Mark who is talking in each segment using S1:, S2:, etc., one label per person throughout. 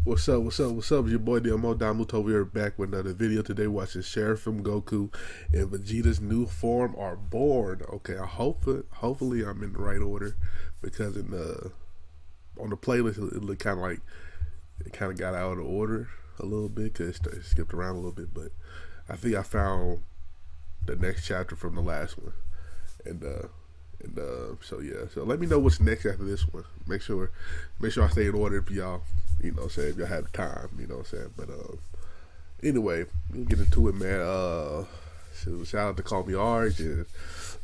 S1: What's up? What's up? What's up? It's your boy Domuto. We are back with another video today. Watching Seraphim Goku and Vegeta's new form are born. Okay, hopefully I'm in the right order because on the playlist it looked kind of like it kind of got out of order a little bit because it skipped around a little bit. But I think I found the next chapter from the last one, and so yeah. So let me know what's next after this one. Make sure I stay in order if y'all. You know what I'm saying, if y'all have time, you know what I'm saying. But anyway, we'll get into it, man. So shout out to CallMeARJ, and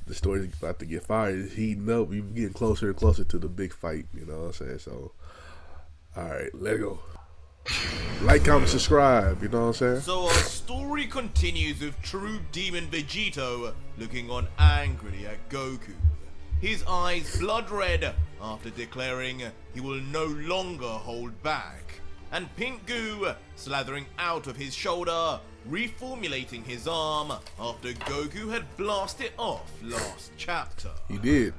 S1: the story's about to get fired. It's heating up. We're getting closer and closer to the big fight, you know what I'm saying? So alright, let's go. Like, comment, subscribe, you know what I'm saying?
S2: So our story continues with true demon Vegito looking on angrily at Goku. His eyes blood red after declaring he will no longer hold back, and pink goo slathering out of his shoulder, reformulating his arm after Goku had blasted off last chapter.
S1: He did.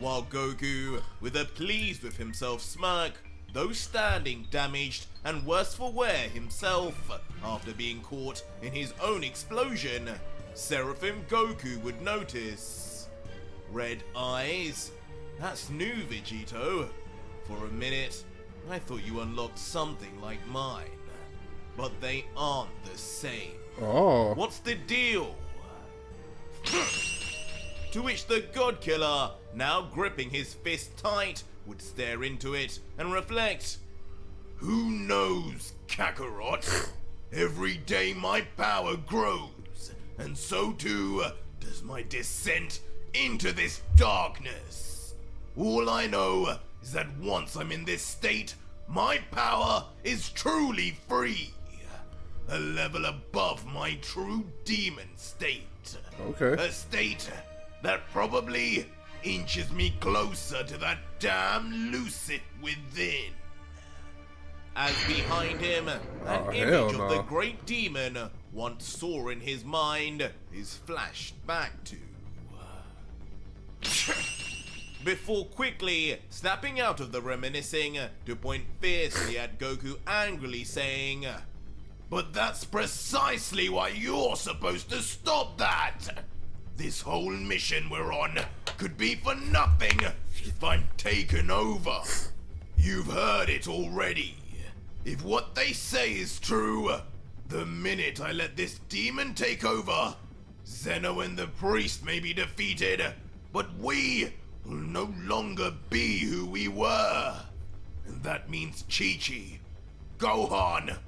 S2: While Goku, with a pleased with himself smirk, though standing damaged and worse for wear himself after being caught in his own explosion, Seraphim Goku would notice. Red eyes? That's new, Vegito. For a minute, I thought you unlocked something like mine. But they aren't the same.
S1: Oh.
S2: What's the deal? To which the God Killer, now gripping his fist tight, would stare into it and reflect. Who knows, Kakarot? Every day my power grows, and so too does my descent into this darkness. All I know is that once I'm in this state, my power is truly free. A level above my true demon state.
S1: Okay.
S2: A state that probably inches me closer to that damn Lucid within. As behind him, an image of the great demon once saw in his mind is flashed back to. Before quickly snapping out of the reminiscing to point fiercely at Goku, angrily saying, "But that's precisely why you're supposed to stop that! This whole mission we're on could be for nothing if I'm taken over. You've heard it already. If what they say is true, the minute I let this demon take over, Zeno and the priest may be defeated, but we will no longer be who we were. And that means Chi-Chi, Gohan,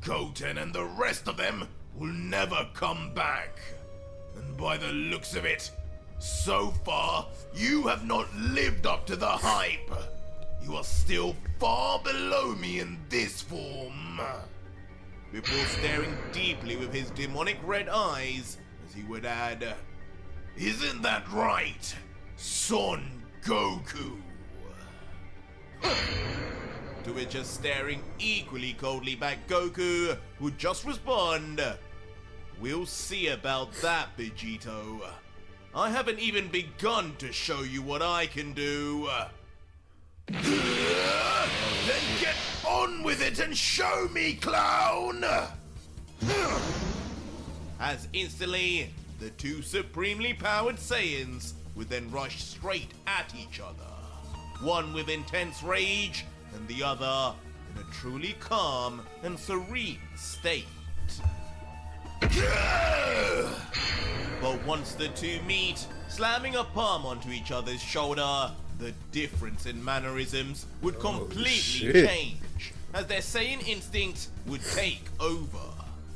S2: Goten, and the rest of them will never come back. And by the looks of it, so far, you have not lived up to the hype. You are still far below me in this form." Before staring deeply with his demonic red eyes, as he would add, "Isn't that right, Son Goku?" To which, just staring equally coldly back, Goku would just respond, "We'll see about that, Vegito. I haven't even begun to show you what I can do." "Then get on with it and show me, clown!" As instantly, the two supremely powered Saiyans would then rush straight at each other. One with intense rage, and the other in a truly calm and serene state. But once the two meet, slamming a palm onto each other's shoulder, the difference in mannerisms would completely change, as their Saiyan instinct would take over.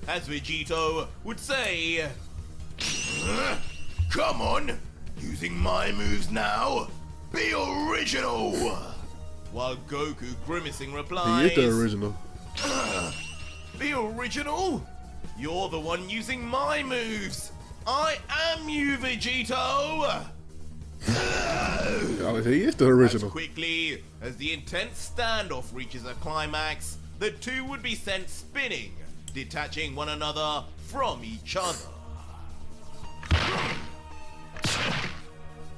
S2: As Vegito would say, "Come on, using my moves now, be original!" While Goku grimacing replies,
S1: He is the original.
S2: "Be original? You're the one using my moves! I am you, Vegito!"
S1: Oh, he is the original.
S2: As quickly as the intense standoff reaches a climax, the two would be sent spinning, detaching one another from each other.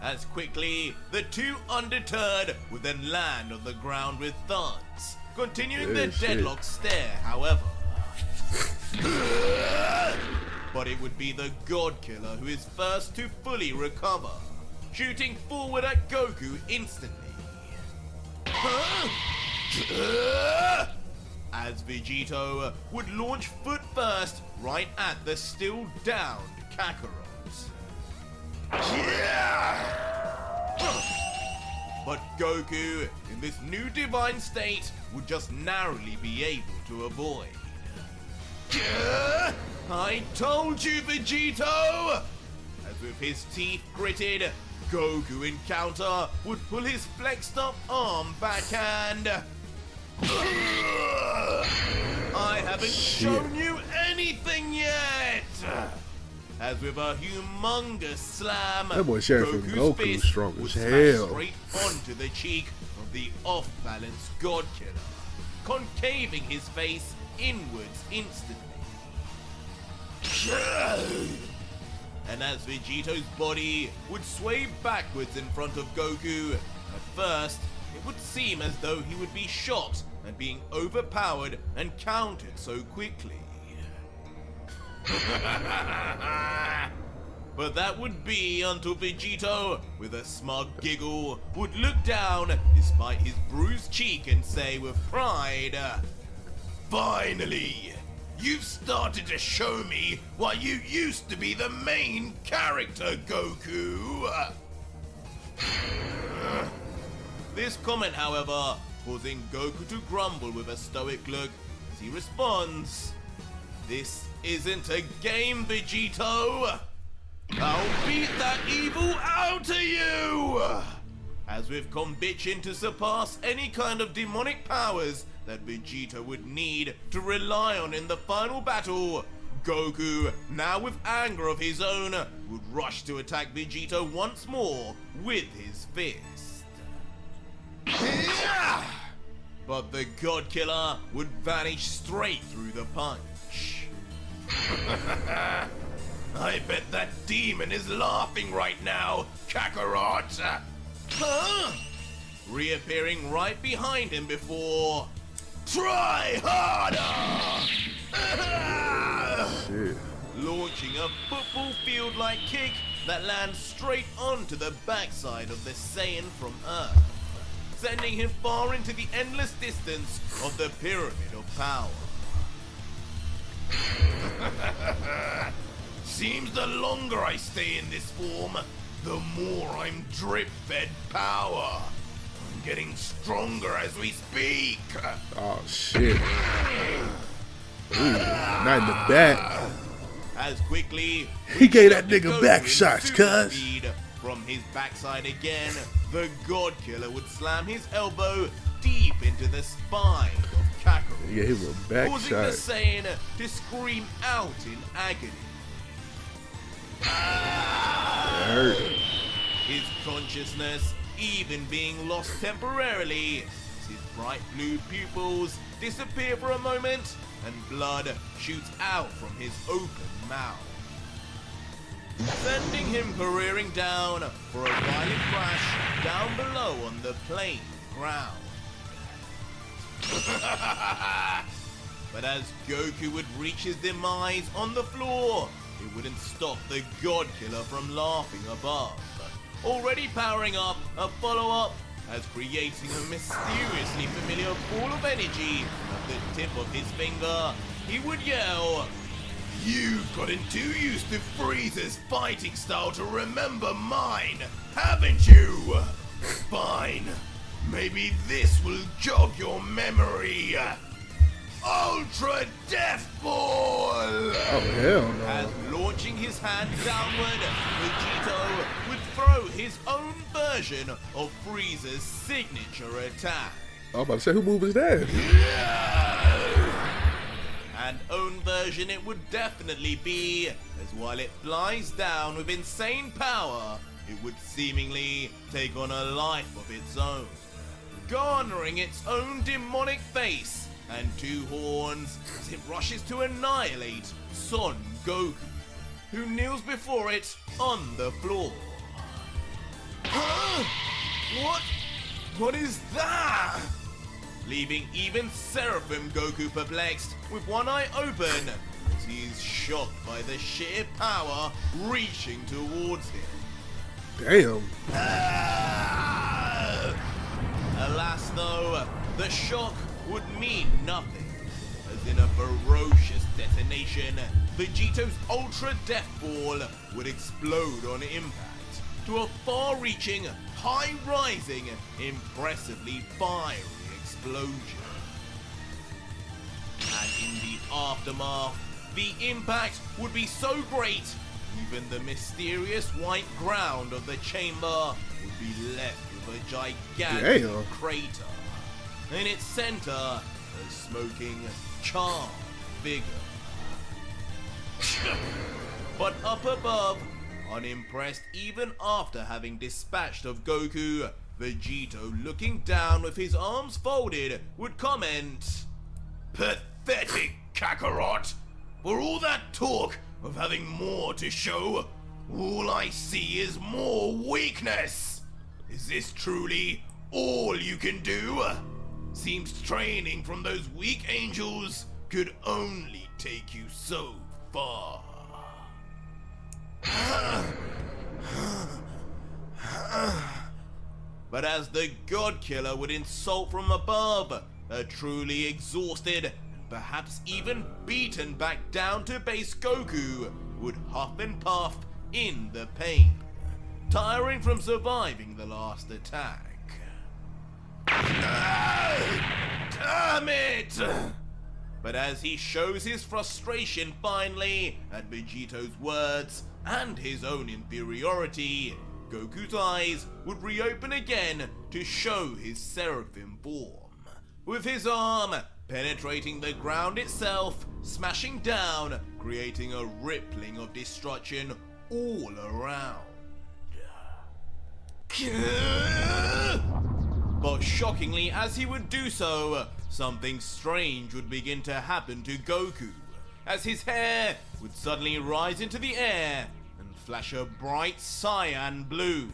S2: as quickly the two undeterred would then land on the ground with thuds, continuing their deadlock stare, however. But it would be the God Killer who is first to fully recover, shooting forward at Goku instantly. As Vegito would launch foot first right at the still downed Kakarot. But Goku, in this new divine state, would just narrowly be able to avoid. I told you, Vegito! As with his teeth gritted, Goku in counter would pull his flexed up arm backhand. I haven't shown you anything yet! As with a humongous slam,
S1: that boy Seraphim
S2: Goku's
S1: Goku
S2: fist
S1: strong
S2: would
S1: as
S2: smash
S1: hell.
S2: straight onto the cheek of the off-balance God Killer, concaving his face inwards instantly. And as Vegito's body would sway backwards in front of Goku, at first it would seem as though he would be shocked at being overpowered and countered so quickly. But that would be until Vegito, with a smug giggle, would look down despite his bruised cheek and say with pride, "Finally! You've started to show me why you used to be the main character, Goku!" This comment, however, causing Goku to grumble with a stoic look as he responds, "This isn't a game, Vegito! I'll beat that evil out of you!" As with conviction to surpass any kind of demonic powers that Vegeta would need to rely on in the final battle, Goku, now with anger of his own, would rush to attack Vegeta once more with his fist. But the God Killer would vanish straight through the punch. I bet that demon is laughing right now, Kakarot! Reappearing right behind him before... Try harder!
S1: Shit.
S2: Launching a football field-like kick that lands straight onto the backside of the Saiyan from Earth, sending him far into the endless distance of the Pyramid of Power. Seems the longer I stay in this form, the more I'm drip-fed power. I'm getting stronger as we speak.
S1: Oh shit. Ooh, not in the back.
S2: As quickly,
S1: He gave that
S2: Goku
S1: nigga back
S2: in
S1: shots,
S2: super
S1: cuz.
S2: speed. From his backside again, the God Killer would slam his elbow deep into the spine of Kakarot,
S1: Yeah, he was back
S2: causing the
S1: shot.
S2: Saiyan to scream out in agony.
S1: It hurt.
S2: His consciousness even being lost temporarily, as his bright blue pupils disappear for a moment and blood shoots out from his open mouth, sending him careering down for a violent crash down below on the plain ground. But as Goku would reach his demise on the floor, it wouldn't stop the God Killer from laughing above, already powering up a follow-up as creating a mysteriously familiar ball of energy at the tip of his finger. He would yell, "You've gotten too used to Frieza's fighting style to remember mine, haven't you? Fine, maybe this will jog your memory. Ultra Death Ball!"
S1: Oh hell no.
S2: As launching his hand downward, Vegito would throw his own version of Frieza's signature attack.
S1: I'm about to say, who move is that?
S2: An own version it would definitely be, as while it flies down with insane power, it would seemingly take on a life of its own, garnering its own demonic face and two horns as it rushes to annihilate Son Goku, who kneels before it on the floor. Huh? What is that? Leaving even Seraphim Goku perplexed, with one eye open, as he is shocked by the sheer power reaching towards him.
S1: Damn.
S2: Alas though, the shock would mean nothing, as in a ferocious detonation, Vegito's Ultra Death Ball would explode on impact to a far-reaching, high-rising, impressively fiery explosion. And in the aftermath, the impact would be so great, even the mysterious white ground of the chamber would be left with a gigantic crater. In its center, a smoking, charred figure. But up above, unimpressed even after having dispatched of Goku, Vegito, looking down with his arms folded, would comment, "Pathetic, Kakarot! For all that talk of having more to show, all I see is more weakness. Is this truly all you can do? Seems training from those weak angels could only take you so far." But as the God Killer would insult from above, a truly exhausted and perhaps even beaten back down to base Goku would huff and puff in the pain, tiring from surviving the last attack. Damn it! But as he shows his frustration finally at Vegito's words and his own inferiority, Goku's eyes would reopen again to show his Seraphim form, with his arm penetrating the ground itself, smashing down, creating a rippling of destruction all around. But shockingly, as he would do so, something strange would begin to happen to Goku, as his hair would suddenly rise into the air and flash a bright cyan blue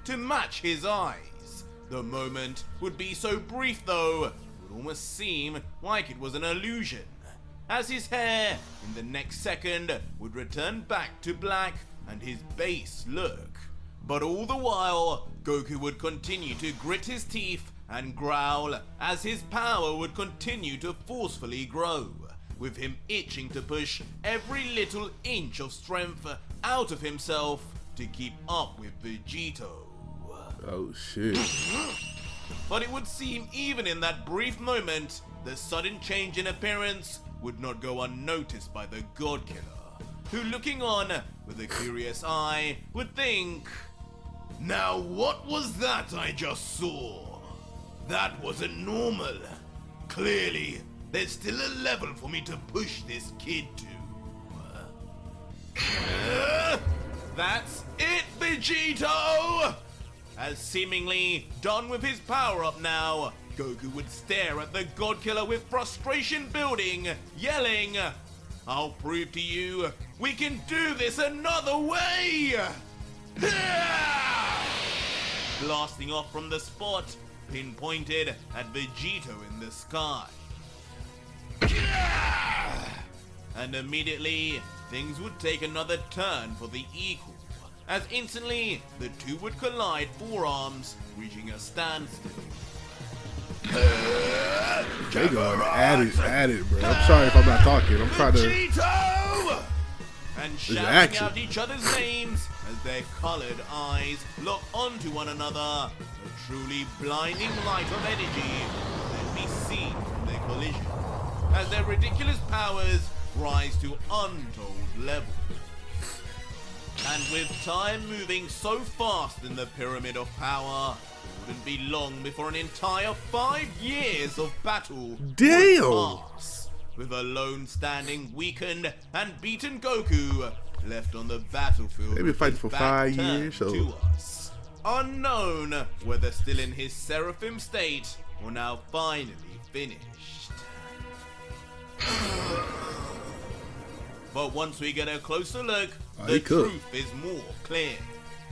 S2: to match his eyes. The moment would be so brief though, it would almost seem like it was an illusion, as his hair in the next second would return back to black and his base look. But all the while, Goku would continue to grit his teeth and growl as his power would continue to forcefully grow, with him itching to push every little inch of strength out of himself to keep up with Vegito.
S1: Oh shit.
S2: But it would seem even in that brief moment, the sudden change in appearance would not go unnoticed by the God Killer, who looking on with a curious eye would think, "Now what was that I just saw? That wasn't normal. Clearly, there's still a level for me to push this kid to." That's it, Vegito! As seemingly done with his power-up now, Goku would stare at the God Killer with frustration building, yelling, "I'll prove to you, we can do this another way!" Blasting off from the spot, pinpointed at Vegito in the sky. And immediately, things would take another turn for the equal, as instantly the two would collide forearms, reaching a standstill.
S1: They going at it, bro. I'm sorry if I'm not talking. I'm trying to.
S2: Vegito! And shouting
S1: action.
S2: out each other's names as their colored eyes lock onto one another, a truly blinding light of energy that be seen from their collision, as their ridiculous powers rise to untold levels. And with time moving so fast in the pyramid of power, it wouldn't be long before an entire 5 years of battle
S1: Damn!
S2: would pass, with a lone standing weakened and beaten Goku left on the battlefield.
S1: They've been fighting for
S2: with his
S1: 5
S2: back
S1: years,
S2: turned
S1: so
S2: to us, unknown whether still in his Seraphim state or now finally finished. But once we get a closer look, the truth is more clear.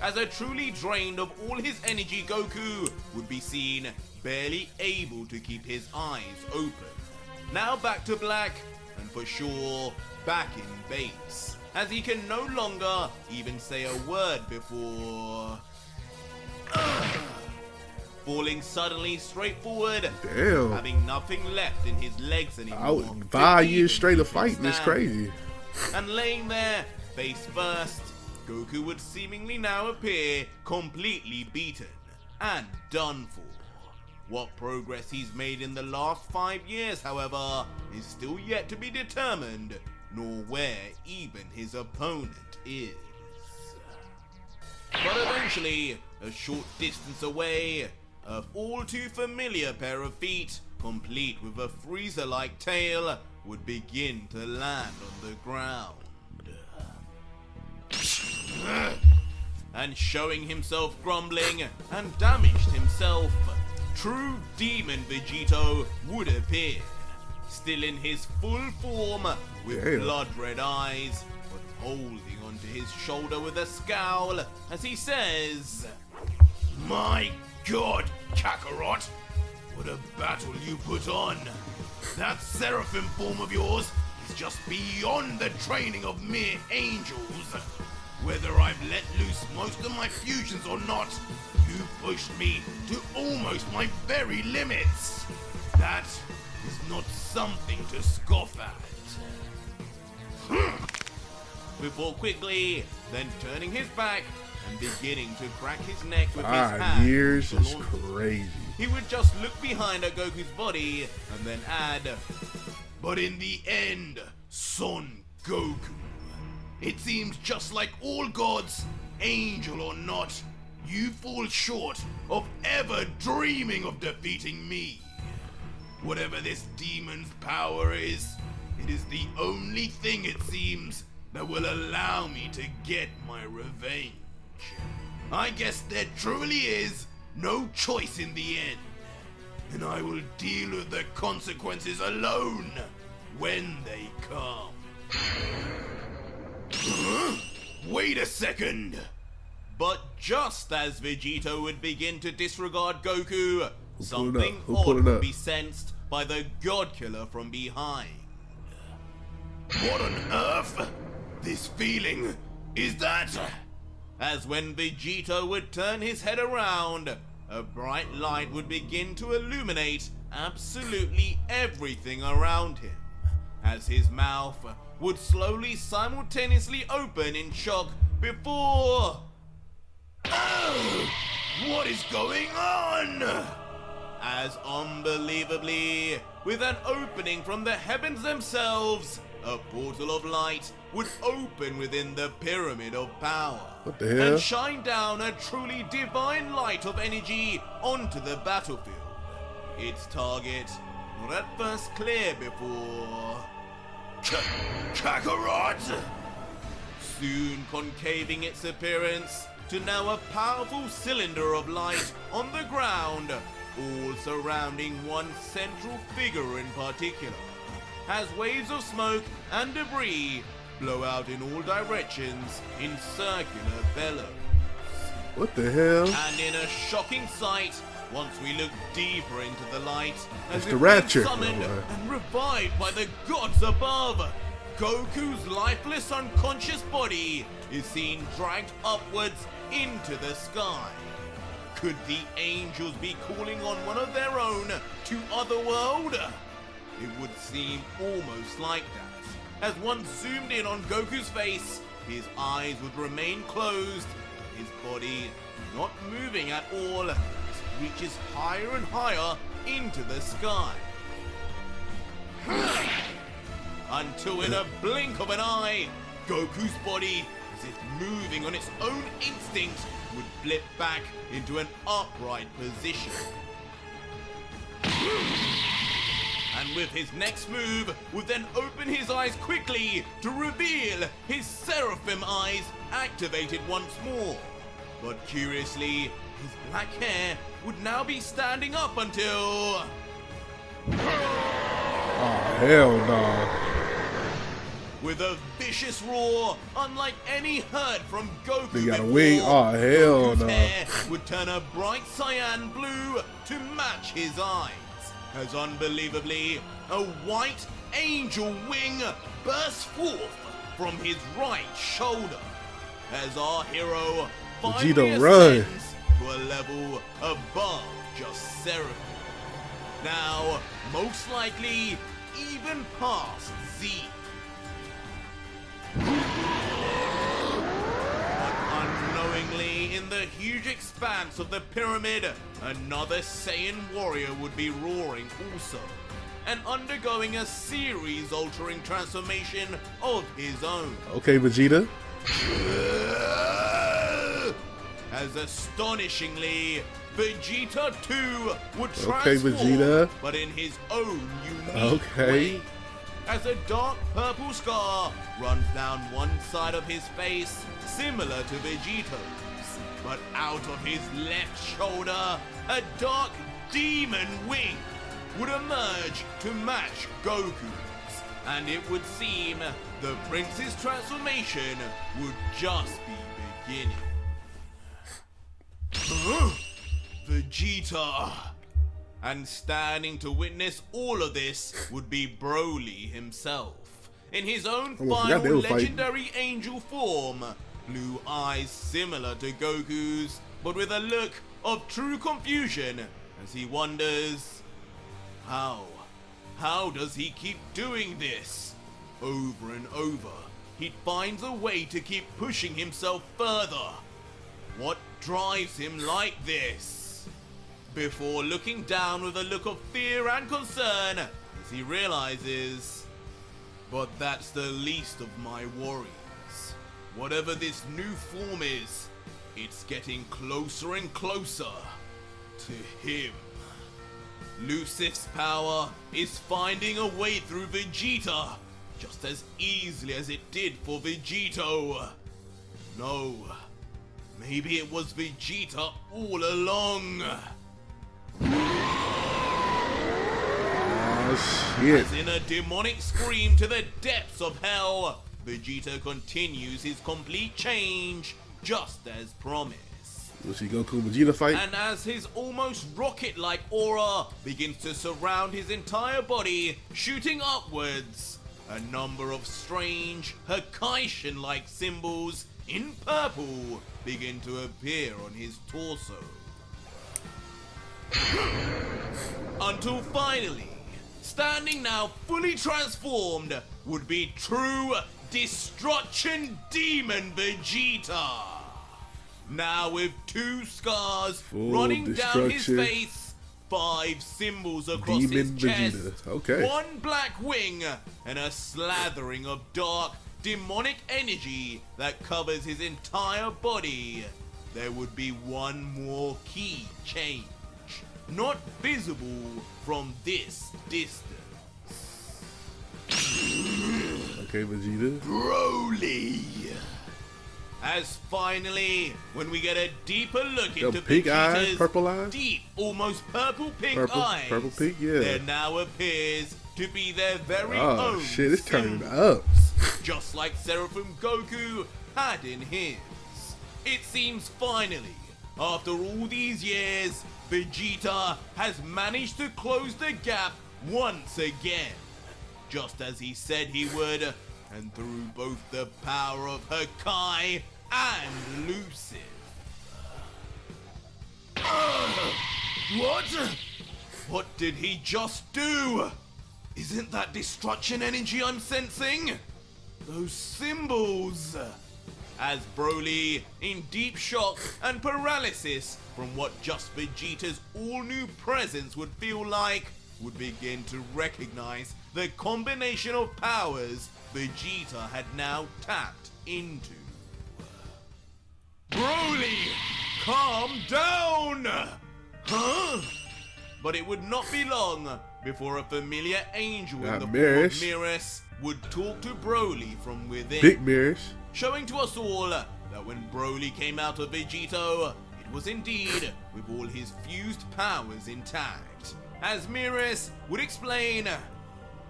S2: as a truly drained of all his energy Goku would be seen barely able to keep his eyes open. Now back to black, and for sure back in base, as he can no longer even say a word before falling suddenly straight forward,
S1: Damn.
S2: having nothing left in his legs anymore.
S1: 5 years straight of fighting is crazy.
S2: And laying there, face first, Goku would seemingly now appear completely beaten and done for. What progress he's made in the last 5 years, however, is still yet to be determined, nor where even his opponent is. But eventually, a short distance away, a all too familiar pair of feet, complete with a freezer-like tail, would begin to land on the ground. And showing himself grumbling and damaged himself, true demon Vegito would appear, still in his full form with blood-red eyes, but holding onto his shoulder with a scowl as he says, "My God, Kakarot, what a battle you put on! That Seraphim form of yours is just beyond the training of mere angels. Whether I've let loose most of my fusions or not, you pushed me to almost my very limits. That is not something to scoff at." Before quickly, then turning his back and beginning to crack his neck with his hand.
S1: 5 years is crazy.
S2: He would just look behind at Goku's body and then add, "But in the end, Son Goku, it seems just like all gods, angel or not, you fall short of ever dreaming of defeating me. Whatever this demon's power is, it is the only thing, it seems, that will allow me to get my revenge. I guess there truly is no choice in the end, and I will deal with the consequences alone when they come." Wait a second! But just as Vegito would begin to disregard Goku, something odd would be sensed by the God Killer from behind. "What on earth? This feeling, is that..." As when Vegito would turn his head around, a bright light would begin to illuminate absolutely everything around him, as his mouth would slowly simultaneously open in shock before... Oh! What is going on? As unbelievably, with an opening from the heavens themselves, a portal of light would open within the Pyramid of Power.
S1: What the hell?
S2: And shine down a truly divine light of energy onto the battlefield. Its target not at first clear before... Kakarot! Soon concaving its appearance to now a powerful cylinder of light on the ground, all surrounding one central figure in particular, as waves of smoke and debris blow out in all directions in circular bellows.
S1: What the hell?
S2: And in a shocking sight, once we look deeper into the light, as
S1: the
S2: if
S1: rapture.
S2: summoned and revived by the gods above, Goku's lifeless unconscious body is seen dragged upwards into the sky. Could the angels be calling on one of their own to otherworld? It would seem almost like that. As one zoomed in on Goku's face, his eyes would remain closed, his body not moving at all, as it reaches higher and higher into the sky. Until in a blink of an eye, Goku's body, as if moving on its own instinct, would flip back into an upright position. And with his next move, would then open his eyes quickly to reveal his Seraphim eyes activated once more. But curiously, his black hair would now be standing up until...
S1: Oh, hell no.
S2: with a vicious roar unlike any heard from Goku
S1: They got a
S2: before.
S1: wing? Oh, hell
S2: Goku's
S1: no.
S2: hair would turn a bright cyan blue to match his eyes, as unbelievably a white angel wing bursts forth from his right shoulder, as our hero finally
S1: Vegito, run.
S2: ascends to a level above just Seraphim. Now, most likely, even past Z. But unknowingly, in the huge expanse of the pyramid, another Saiyan warrior would be roaring also, and undergoing a series-altering transformation of his own.
S1: Okay, Vegeta.
S2: As astonishingly, Vegeta 2 would transform,
S1: Okay, Vegeta.
S2: but in his own unique
S1: Okay.
S2: way. As a dark purple scar runs down one side of his face, similar to Vegito's, but out of his left shoulder, a dark demon wing would emerge to match Goku's, and it would seem the prince's transformation would just be beginning. Vegeta! And standing to witness all of this would be Broly himself, in his own
S1: Almost forgot they
S2: final
S1: were fighting.
S2: legendary angel form, blue eyes similar to Goku's, but with a look of true confusion as he wonders, how does he keep doing this? Over and over, he finds a way to keep pushing himself further. What drives him like this? Before looking down with a look of fear and concern as he realizes, but that's the least of my worries. Whatever this new form is, it's getting closer and closer to him. Lucif's power is finding a way through Vegeta just as easily as it did for Vegito. No, maybe it was Vegeta all along.
S1: Oh, shit.
S2: As in a demonic scream to the depths of hell, Vegeta continues his complete change, just as promised.
S1: Will she Goku Vegeta fight?
S2: And as his almost rocket-like aura begins to surround his entire body, shooting upwards, a number of strange, Hakaishin-like symbols in purple begin to appear on his torso. Until finally, standing now fully transformed, would be true Destruction Demon Vegeta. Now with 2 scars
S1: Full
S2: running down his
S1: destruction.
S2: face, 5 symbols across his
S1: Demon
S2: chest,
S1: Vegeta. Okay.
S2: 1 black wing, and a slathering of dark, demonic energy that covers his entire body. There would be one more key change, not visible from this distance.
S1: Okay, Vegeta.
S2: Broly! As finally, when we get a deeper look
S1: The
S2: into
S1: pink eyes,
S2: Vegeta's
S1: purple eyes?
S2: deep, almost purple pink
S1: Purple-
S2: eyes,
S1: purple pink, yeah.
S2: there now appears to be their very
S1: Oh,
S2: own
S1: shit, it's turning
S2: symbols,
S1: up.
S2: just like Seraphim Goku had in his. It seems finally, after all these years, Vegeta has managed to close the gap once again, just as he said he would, and through both the power of Hakai and Lucif. What? What did he just do? Isn't that destruction energy I'm sensing? Those symbols! As Broly, in deep shock and paralysis from what just Vegeta's all-new presence would feel like, would begin to recognize the combination of powers Vegeta had now tapped into. Broly, calm down! Huh? But it would not be long before a familiar angel in the form of Miras would talk to Broly from within,
S1: Big mirrors.
S2: showing to us all that when Broly came out of Vegito, it was indeed with all his fused powers intact. As Miras would explain,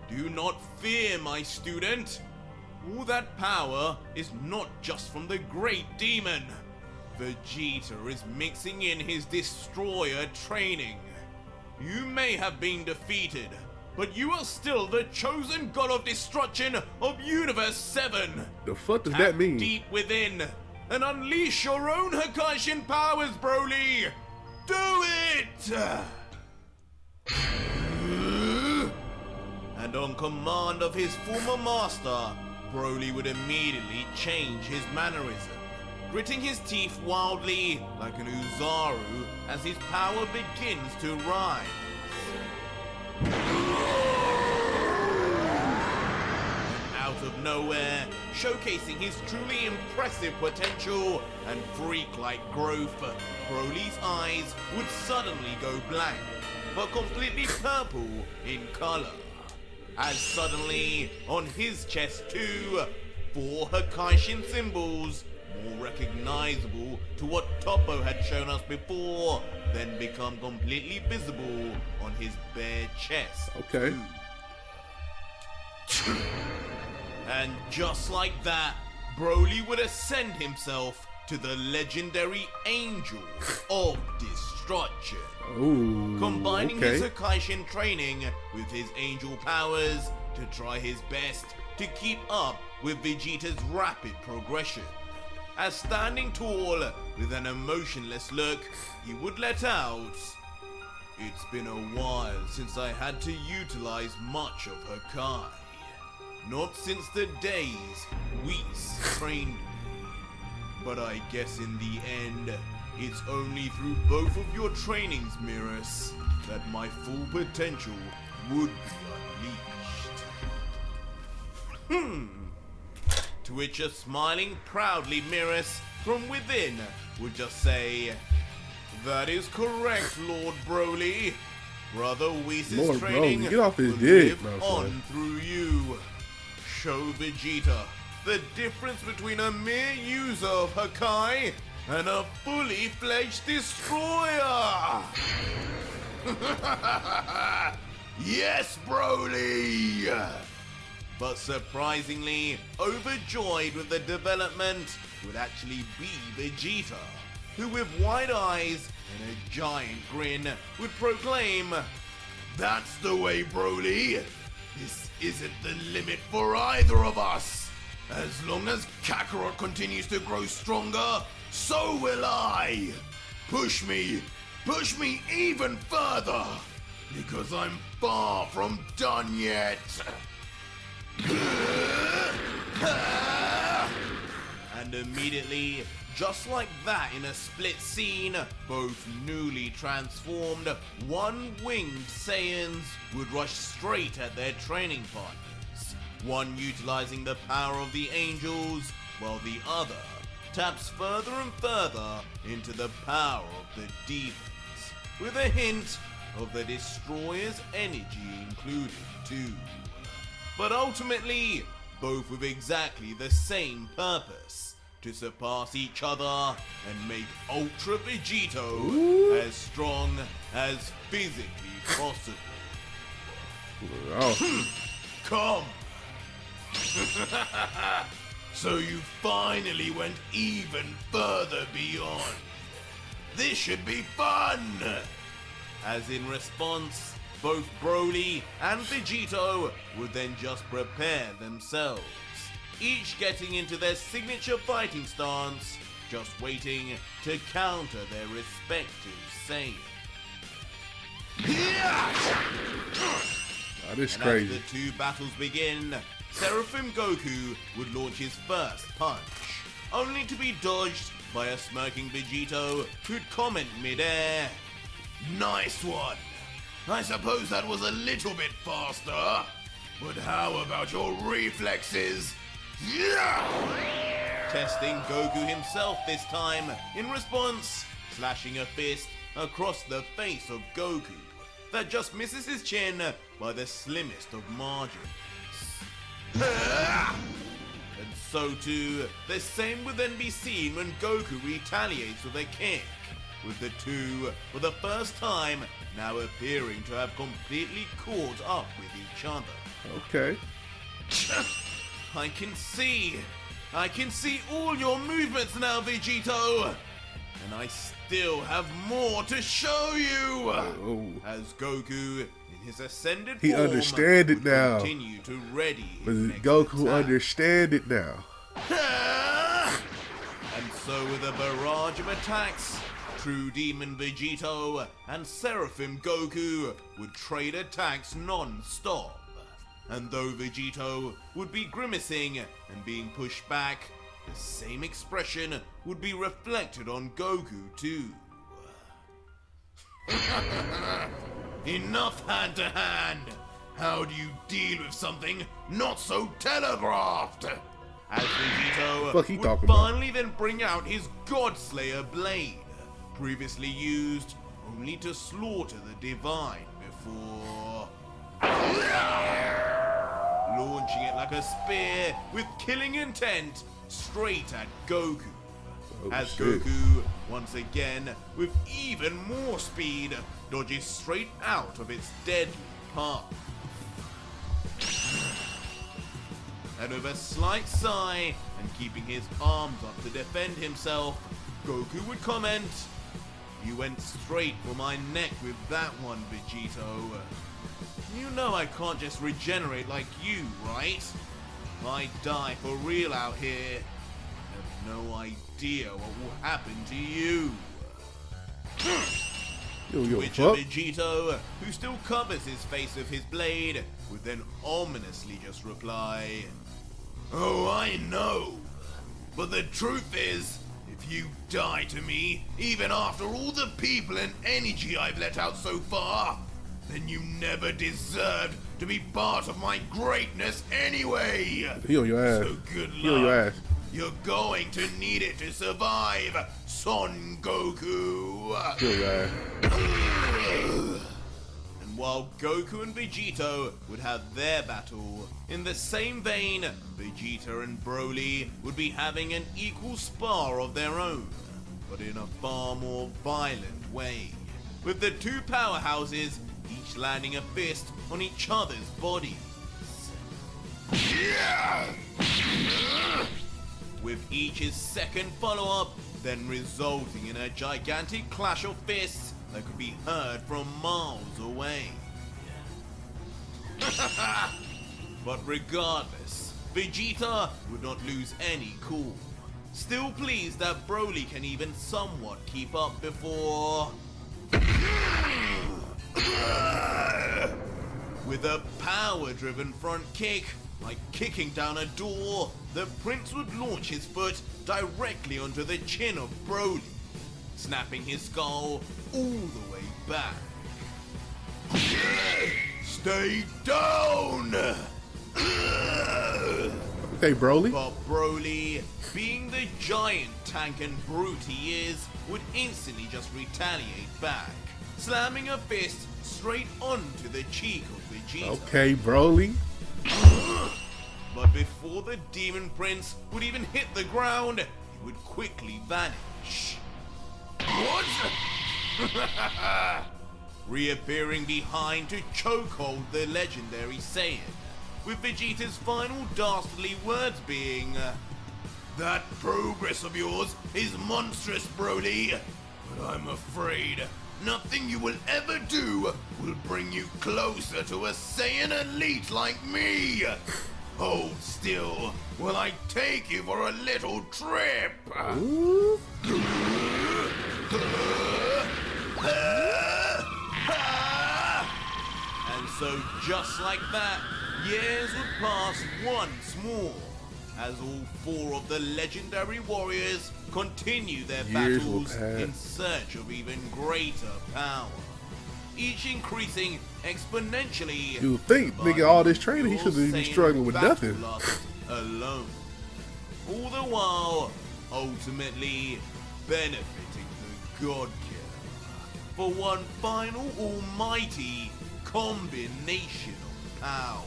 S2: "Do not fear, my student. all that power is not just from the great demon. Vegeta is mixing in his destroyer training. You may have been defeated, but you are still the chosen god of destruction of Universe 7.
S1: The fuck does
S2: Tap
S1: that mean?
S2: deep within and unleash your own Hakaishin powers, Broly. Do it! And on command of his former master, Broly would immediately change his mannerism, gritting his teeth wildly like an Uzaru as his power begins to rise. Out of nowhere, showcasing his truly impressive potential and freak-like growth, Broly's eyes would suddenly go blank, but completely purple in color. As suddenly, on his chest too, 4 Hakaishin symbols, more recognizable to what Toppo had shown us before, then become completely visible on his bare chest.
S1: Okay.
S2: And just like that, Broly would ascend himself to the legendary Angel of Destruction.
S1: Ooh,
S2: Combining
S1: okay.
S2: his Hakaishin training with his angel powers to try his best to keep up with Vegeta's rapid progression. As standing tall with an emotionless look, he would let out, "It's been a while since I had to utilize much of Hakai. Not since the days Whis trained me. But I guess in the end, it's only through both of your trainings, Mirrors, that my full potential would be unleashed." To which a smiling proudly Mirrors from within would just say, "That is correct, Lord Broly. Brother Whis'
S1: Lord
S2: training
S1: Broly, get off his
S2: will
S1: dick,
S2: live
S1: no,
S2: on
S1: son.
S2: through you. Show Vegeta the difference between a mere user of Hakai and a fully fledged destroyer." Yes, Broly! But surprisingly, overjoyed with the development would actually be Vegeta, who with wide eyes and a giant grin would proclaim, "That's the way, Broly. This isn't the limit for either of us. As long as Kakarot continues to grow stronger, so will I. Push me even further, because I'm far from done yet." And immediately, just like that in a split scene, both newly transformed, one-winged Saiyans would rush straight at their training partners, one utilizing the power of the angels, while the other taps further and further into the power of the demons, with a hint of the destroyer's energy included too. But ultimately, both with exactly the same purpose: to surpass each other and make Ultra Vegito as strong as physically possible.
S1: Oh.
S2: Come! So you finally went even further beyond. This should be fun! As in response, both Broly and Vegito would then just prepare themselves, each getting into their signature fighting stance, just waiting to counter their respective Saiyans.
S1: That is
S2: And
S1: crazy.
S2: as the two battles begin, Seraphim Goku would launch his first punch, only to be dodged by a smirking Vegito who'd comment mid-air, "Nice one. I suppose that was a little bit faster. But how about your reflexes?" Testing Goku himself this time, in response, slashing a fist across the face of Goku that just misses his chin by the slimmest of margins. And so too, the same would then be seen when Goku retaliates with a kick, with the two, for the first time, now appearing to have completely caught up with each other.
S1: Okay.
S2: I can see all your movements now, Vegito! And I still have more to show you!
S1: Oh.
S2: As Goku, in his ascended
S1: He
S2: form,
S1: understand it
S2: would
S1: now.
S2: continue to ready
S1: But
S2: his next
S1: Goku
S2: attack.
S1: understand it now.
S2: And so with a barrage of attacks, True Demon Vegito and Seraphim Goku would trade attacks non-stop. And though Vegito would be grimacing and being pushed back, the same expression would be reflected on Goku too. Enough hand-to-hand! How do you deal with something not so telegraphed? As Vegito
S1: Fuck he
S2: would
S1: talking about?
S2: finally then bring out his Godslayer blade, previously used only to slaughter the Divine before launching it like a spear with killing intent straight at Goku.
S1: Oh,
S2: As
S1: shit.
S2: Goku, once again, with even more speed, dodges straight out of its deadly path. And with a slight sigh and keeping his arms up to defend himself, Goku would comment, "You went straight for my neck with that one, Vegito. You know I can't just regenerate like you, right? I die for real out here. I have no idea what will happen to you."
S1: You don't give a
S2: Which
S1: fuck.
S2: Vegito, who still covers his face with his blade, would then ominously just reply, "Oh, I know. But the truth is, if you die to me, even after all the people and energy I've let out so far, then you never deserved to be part of my greatness anyway.
S1: He on your ass.
S2: So good
S1: He on your
S2: luck.
S1: ass.
S2: You're going to need it to survive, Son Goku."
S1: He on your ass.
S2: And while Goku and Vegito would have their battle, in the same vein, Vegeta and Broly would be having an equal spar of their own, but in a far more violent way, with the two powerhouses each landing a fist on each other's bodies. With each's second follow-up then resulting in a gigantic clash of fists that could be heard from miles away. But regardless, Vegeta would not lose any cool. Still pleased that Broly can even somewhat keep up before... With a power-driven front kick, like kicking down a door, the Prince would launch his foot directly onto the chin of Broly, snapping his skull all the way back. Stay down!
S1: Okay, Broly.
S2: But Broly, being the giant tank and brute he is, would instantly just retaliate back, slamming a fist straight onto the cheek of Vegeta.
S1: Okay, Broly.
S2: But before the Demon Prince would even hit the ground, he would quickly vanish. What? Reappearing behind to chokehold the legendary Saiyan, with Vegeta's final dastardly words being, "That progress of yours is monstrous, Broly, but I'm afraid nothing you will ever do will bring you closer to a Saiyan elite like me. Hold still while I take you for a little trip."
S1: Ooh.
S2: And so just like that, years would pass once more, as all four of the legendary warriors continue their
S1: Years will
S2: battles
S1: pass.
S2: in search of even greater power, each increasing exponentially.
S1: You think, nigga, all this training, he shouldn't be struggling with nothing.
S2: Alone. All the while, ultimately benefiting the God Killer for one final almighty combination of power.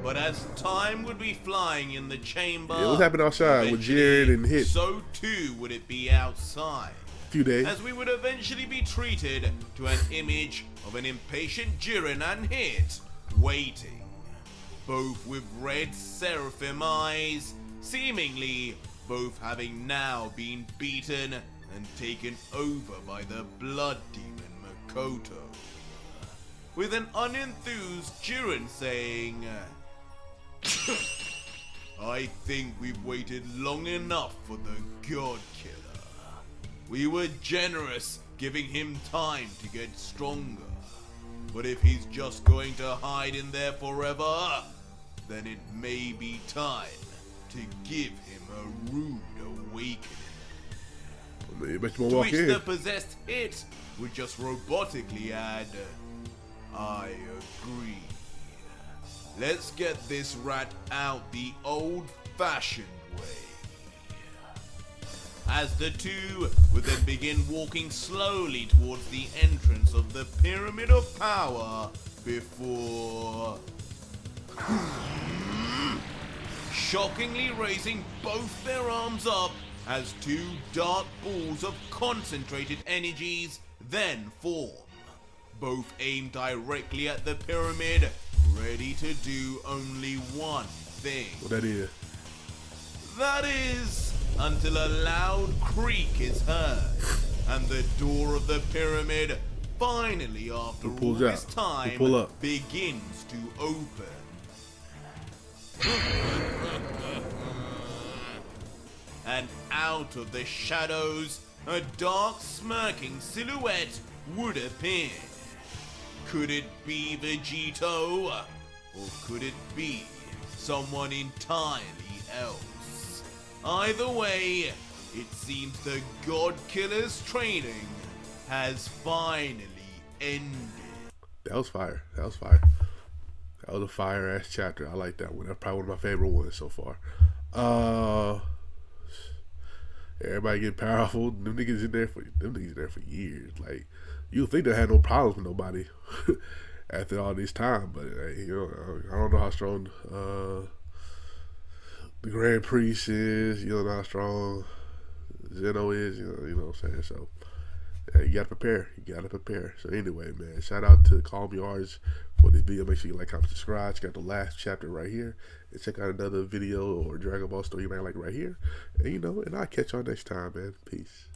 S2: But as time would be flying in the chamber,
S1: Yeah, what's happening outside with
S2: eventually,
S1: Jared and Hit?
S2: so too would it be outside,
S1: Few days.
S2: as we would eventually be treated to an image of an impatient Jiren and Hit waiting. both with red seraphim eyes, seemingly both having now been beaten and taken over by the blood demon Makoto, with an unenthused Jiren saying, I think we've waited long enough for the God Killer. We were generous giving him time to get stronger, but if he's just going to hide in there forever, then it may be time to give him a rude awakening. To which the possessed hit would just robotically add, I agree. Let's get this rat out the old-fashioned way. As the two would then begin walking slowly towards the entrance of the Pyramid of Power before shockingly raising both their arms up as two dark balls of concentrated energies then form, both aimed directly at the pyramid, ready to do only one thing.
S1: What that is?
S2: That is, until a loud creak is heard, and the door of the pyramid finally, after all this time, begins to open. And out of the shadows, a dark smirking silhouette would appear. Could it be Vegito? Or could it be someone entirely else? Either way, it seems the God Killer's training has finally ended.
S1: That was fire. That was fire. That was a fire-ass chapter. I like that one. That's probably one of my favorite ones so far. Everybody get powerful. Them niggas in there for years. Like, you think they had no problems with nobody after all this time, but you know, I don't know how strong the Grand Priest is. You don't know how strong Zeno is. You know what I'm saying. So yeah, you gotta prepare. You gotta prepare. So anyway, man, shout out to CallMeARJ for this video. Make sure you like, comment, subscribe. Check out the last chapter right here, and check out another video or Dragon Ball story you might like right here. And and I'll catch y'all next time, man. Peace.